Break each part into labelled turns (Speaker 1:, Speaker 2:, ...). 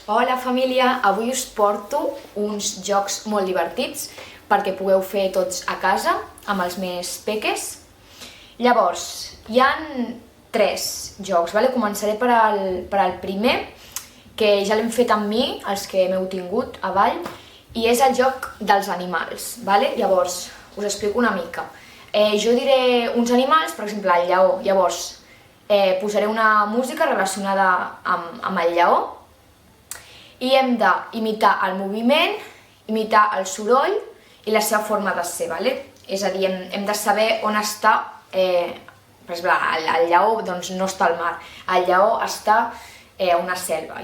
Speaker 1: Hola família, avui us porto uns jocs molt divertits perquè pugueu fer tots a casa amb els més peques. Llavors, hi ha 3 jocs, vale? Començaré per al primer, que ja l'hem fet amb mi, els que m'heu tingut a Vall, i és el joc dels animals. Vale? Llavors, us explico una mica. Jo diré uns animals, per exemple el lleó, llavors posaré una música relacionada amb el lleó i hem d'imitar el moviment, imitar el soroll i la seva forma de ser, vale? És a dir, hem de saber on està, per exemple, el lleó doncs, no està al mar, el lleó està a una selva,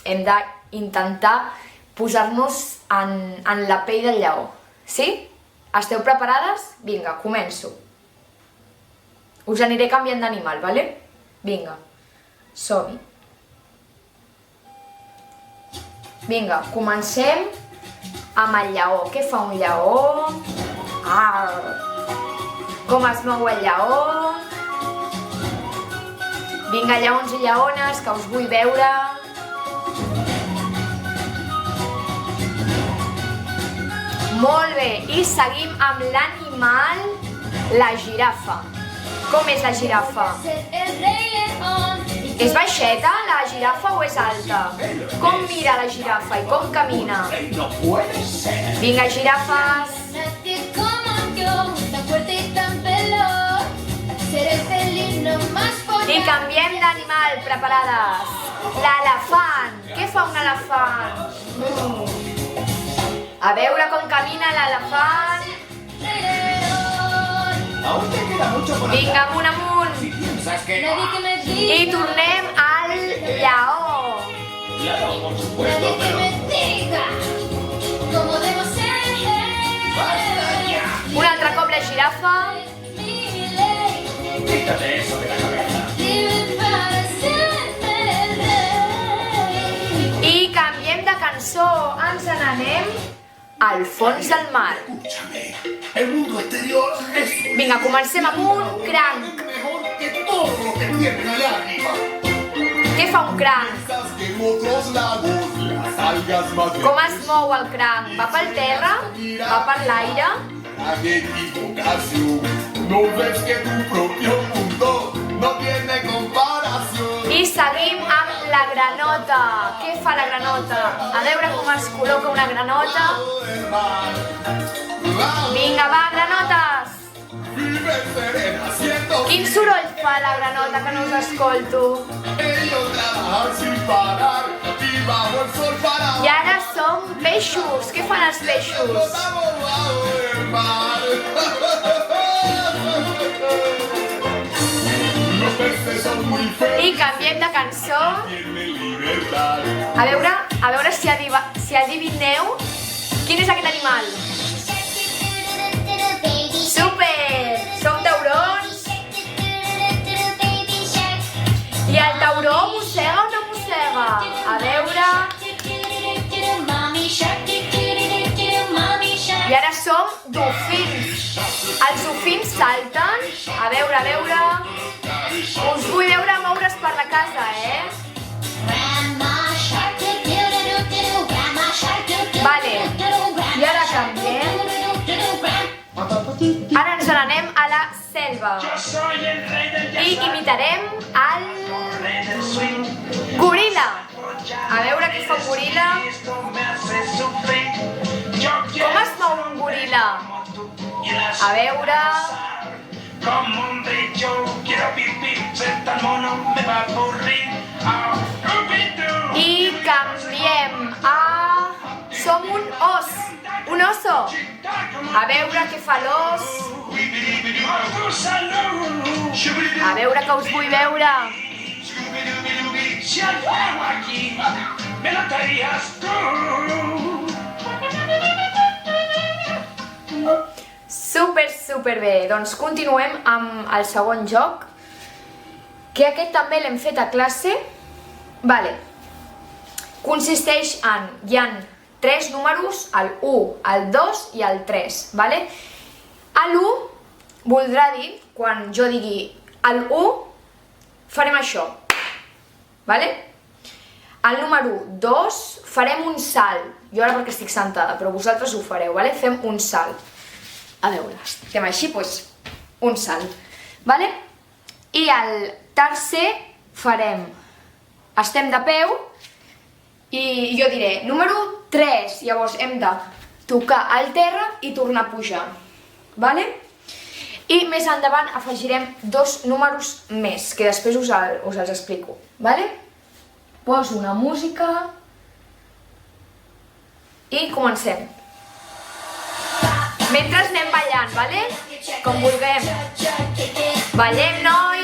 Speaker 1: hem d'intentar posar-nos en la pell del lleó, sí? Esteu preparades? Vinga, començo. Us aniré canviant d'animal, vale? Vinga, som-hi. Vinga, comencem amb el lleó. Què fa un lleó? Arr! Com es mou el lleó? Vinga, lleons i lleones, que us vull veure. Molt bé, i seguim amb l'animal, la girafa. Com és la girafa? És baixeta la girafa o és alta? Com mira la girafa i com camina? Vinga, girafes! I canviem d'animal, preparades! L'elefant! Què fa un elefant? A veure com camina l'elefant! Vinga, amunt, amunt! I tornem al lleó! Un altre cop la girafa! I canviem de cançó, ens n'anem al fons del mar. Vinga, comencem amb un cranc. Què fa un cranc? Com es mou el cranc? Va per terra? Va per l'aire? I seguim amb la granota. Què fa la granota? A veure com es col·loca una granota. Vinga, va, granotes! Quin soroll fa la granota que no us escolto? I ara som peixos. Què fan els peixos? I canviem de cançó. A veure si adivineu quin és aquest animal. Super! Som taurons. I el tauró mossega o no mossega? A veure... I ara som dofins. Els dofins salten. A veure... Us vull veure moure's per la casa, Vale. I ara canviem. Ara ens n'anem a la selva. I imitarem el goril·la. A veure què fa un goril·la. Com es mou un goril·la? A veure... I canviem a... Som un os. Un oso. A veure què fa l'os. A veure que us vull veure. Super bé. Doncs continuem amb el segon joc, que aquest també l'hem fet a classe. Vale. Consisteix en... Hi ha 3 números, el 1, el 2 i el 3, vale? L'1 voldrà dir, quan jo digui el 1, farem això, vale? Al número 2 farem un salt. Jo ara perquè estic sentada, però vosaltres ho fareu, vale? Fem un salt. A veure, estem així, doncs un salt. Vale? I al tercer farem, estem de peu i jo diré número 3, llavors hem de tocar al terra i tornar a pujar. Vale? I més endavant afegirem 2 números més, que després us els explico. Vale? Poso una música i comencem. Mentre anem ballant, vale? Com vulguem. Ballem, noi!